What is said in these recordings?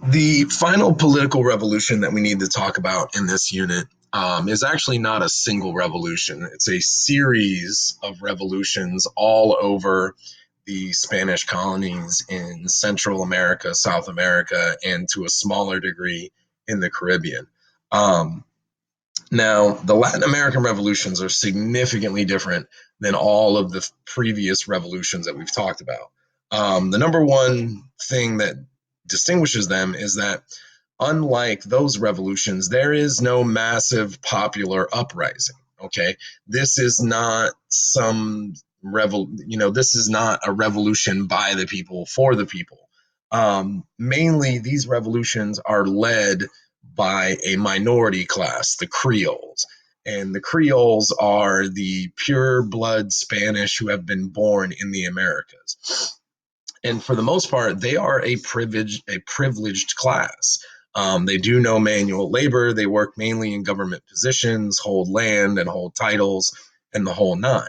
The final political revolution that we need to talk about in this unit is actually not a single revolution. It's a series of revolutions all over the Spanish colonies in Central America, South America, and to a smaller degree in the Caribbean. Um, Now, the Latin American revolutions are significantly different than all of the previous revolutions that we've talked about. The number one thing that distinguishes them is that, unlike those revolutions, there is no massive popular uprising. Okay, this is not some this is not a revolution by the people for the people. Mainly, these revolutions are led by a minority class, the Creoles. And the Creoles are the pure blood Spanish who have been born in the Americas. And for the most part, they are a privileged class. They do no manual labor. They work mainly in government positions, hold land and hold titles, and the whole nine.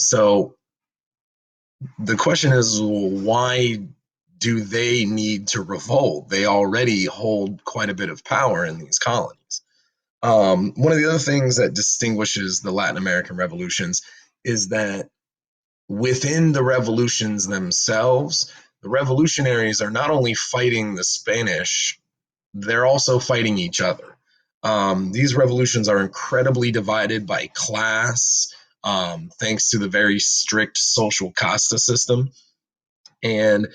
So the question is, why do they need to revolt? They already hold quite a bit of power in these colonies. One of the other things that distinguishes the Latin American revolutions is that within the revolutions themselves, the revolutionaries are not only fighting the Spanish, they're also fighting each other. These revolutions are incredibly divided by class, thanks to the very strict social casta system. And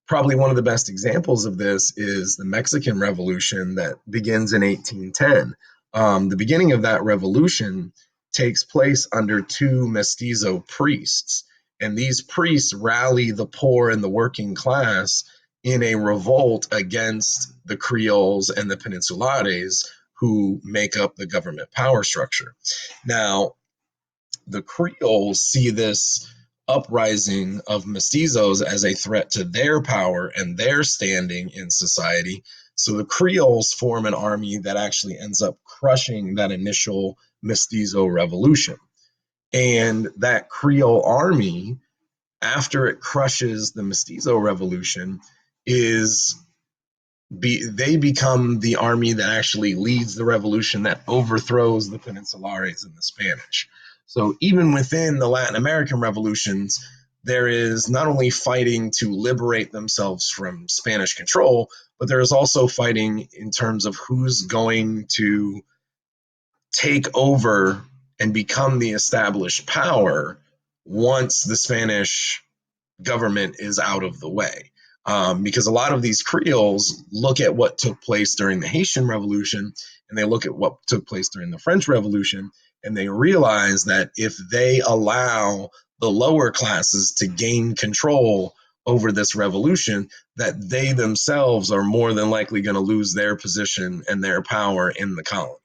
probably one of the best examples of this is the Mexican Revolution that begins in 1810. The beginning of that revolution takes place under two mestizo priests, and these priests rally the poor and the working class in a revolt against the Creoles and the Peninsulares who make up the government power structure. Now, the Creoles see this uprising of mestizos as a threat to their power and their standing in society. So the Creoles form an army that actually ends up crushing that initial mestizo revolution. And that Creole army, after it crushes the mestizo revolution, is they become the army that actually leads the revolution that overthrows the Peninsulares and the Spanish. So even within the Latin American revolutions, there is not only fighting to liberate themselves from Spanish control, but there is also fighting in terms of who's going to take over and become the established power once the Spanish government is out of the way. Because a lot of these Creoles look at what took place during the Haitian Revolution and they look at what took place during the French Revolution, and they realize that if they allow the lower classes to gain control over this revolution, that they themselves are more than likely going to lose their position and their power in the colonies.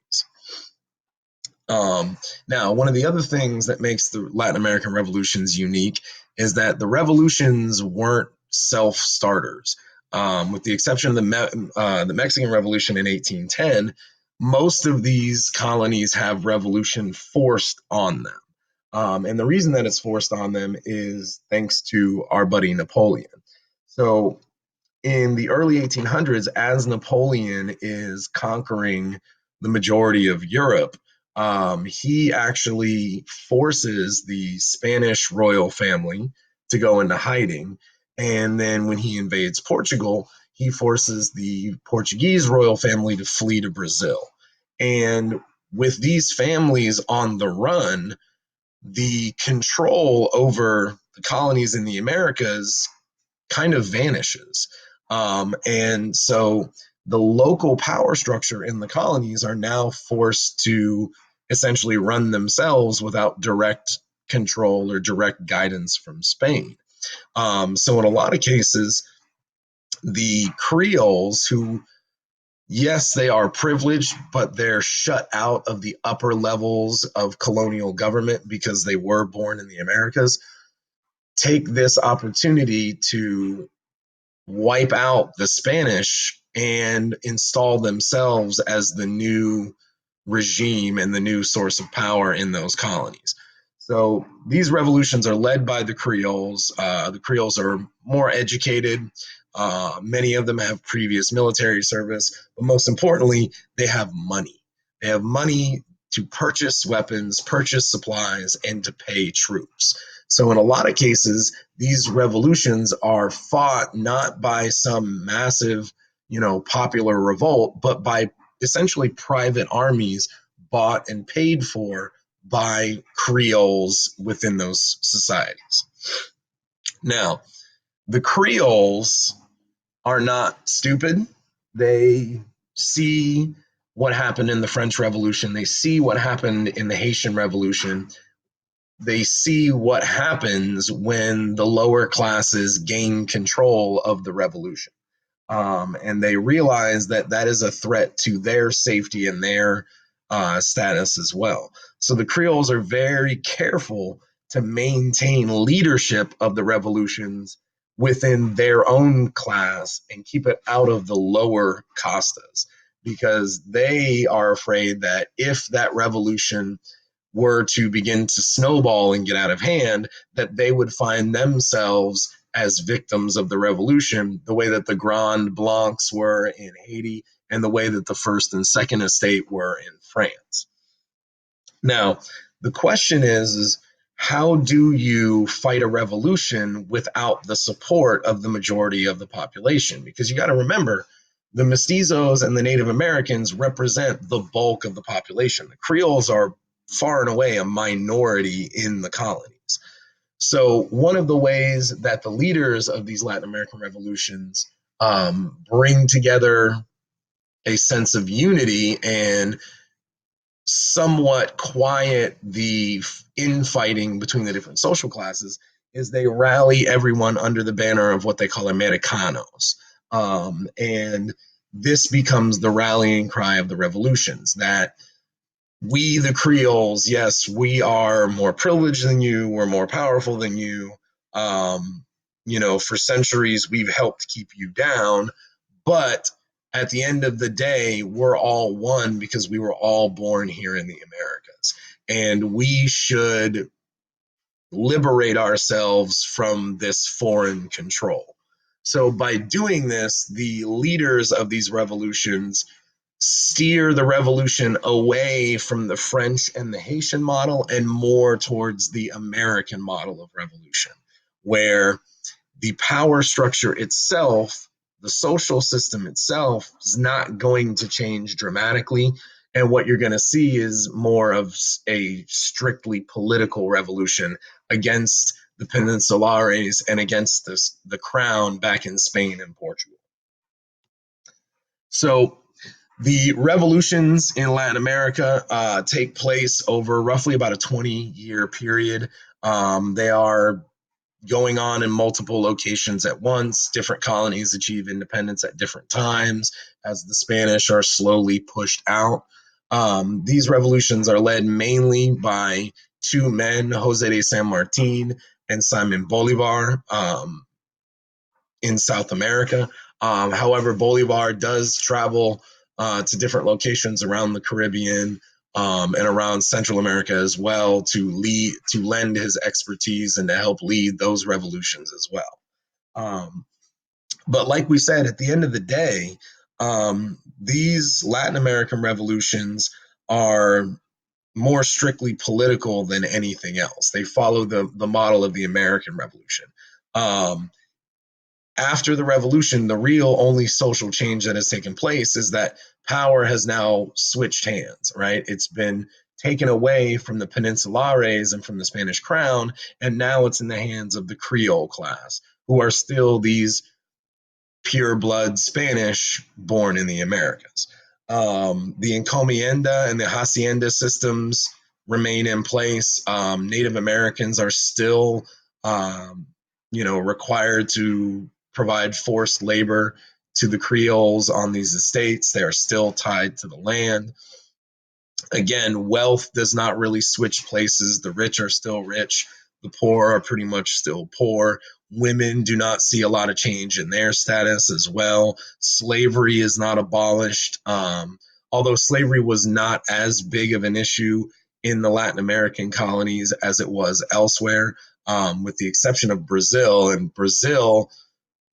Now, one of the other things that makes the Latin American revolutions unique is that the revolutions weren't self-starters. With the exception of the Mexican Revolution in 1810, most of these colonies have revolution forced on them. And the reason that it's forced on them is thanks to our buddy Napoleon. So in the early 1800s, as Napoleon is conquering the majority of Europe, he actually forces the Spanish royal family to go into hiding. And then when he invades Portugal, he forces the Portuguese royal family to flee to Brazil. And with these families on the run, the control over the colonies in the Americas kind of vanishes. And so the local power structure in the colonies are now forced to essentially run themselves without direct control or direct guidance from Spain. So in a lot of cases, the Creoles, who, yes, they are privileged, but they're shut out of the upper levels of colonial government because they were born in the Americas, take this opportunity to wipe out the Spanish and install themselves as the new regime and the new source of power in those colonies. So these revolutions are led by the Creoles. The Creoles are more educated. Many of them have previous military service, but most importantly, they have money. They have money to purchase weapons, purchase supplies, and to pay troops. So, in a lot of cases, these revolutions are fought not by some massive, popular revolt, but by essentially private armies bought and paid for by Creoles within those societies. Now, the Creoles are not stupid. They see what happened in the French Revolution. They see what happened in the Haitian Revolution. They see what happens when the lower classes gain control of the revolution. And they realize that that is a threat to their safety and their status as well. So the Creoles are very careful to maintain leadership of the revolutions within their own class and keep it out of the lower castas, because they are afraid that if that revolution were to begin to snowball and get out of hand, that they would find themselves as victims of the revolution, the way that the Grand Blancs were in Haiti and the way that the First and Second Estate were in France. Now, the question is how do you fight a revolution without the support of the majority of the population? Because you got to remember, the mestizos and the Native Americans represent the bulk of the population. The Creoles are far and away a minority in the colonies. So, one of the ways that the leaders of these Latin American revolutions bring together a sense of unity and somewhat quiet the infighting between the different social classes is they rally everyone under the banner of what they call Americanos. And this becomes the rallying cry of the revolutions, that we, the Creoles, yes, we are more privileged than you, we're more powerful than you. For centuries, we've helped keep you down, but at the end of the day, we're all one because we were all born here in the Americas. And we should liberate ourselves from this foreign control. So, by doing this, the leaders of these revolutions steer the revolution away from the French and the Haitian model and more towards the American model of revolution, where the power structure itself, the social system itself, is not going to change dramatically. And what you're going to see is more of a strictly political revolution against the Peninsulares and against the crown back in Spain and Portugal. So the revolutions in Latin America take place over roughly about a 20-year period. They are going on in multiple locations at once. Different colonies achieve independence at different times as the Spanish are slowly pushed out. These revolutions are led mainly by two men, Jose de San Martin and Simon Bolivar, in South America. However, Bolivar does travel to different locations around the Caribbean and around Central America as well to lend his expertise and to help lead those revolutions as well. But like we said, at the end of the day, these Latin American revolutions are more strictly political than anything else. They follow the model of the American Revolution. After the revolution, the real only social change that has taken place is that power has now switched hands, right? It's been taken away from the Peninsulares and from the Spanish crown, and now it's in the hands of the Creole class, who are still these pure blood Spanish born in the Americas. The encomienda and the hacienda systems remain in place. Native Americans are still, required to provide forced labor to the Creoles on these estates. They are still tied to the land. Again, wealth does not really switch places. The rich are still rich. The poor are pretty much still poor. Women do not see a lot of change in their status as well. Slavery is not abolished. Although slavery was not as big of an issue in the Latin American colonies as it was elsewhere, with the exception of Brazil. And Brazil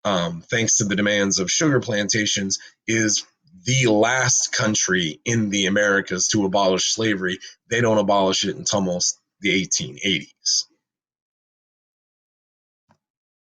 thanks to the demands of sugar plantations, is the last country in the Americas to abolish slavery. They don't abolish it until almost the 1880s.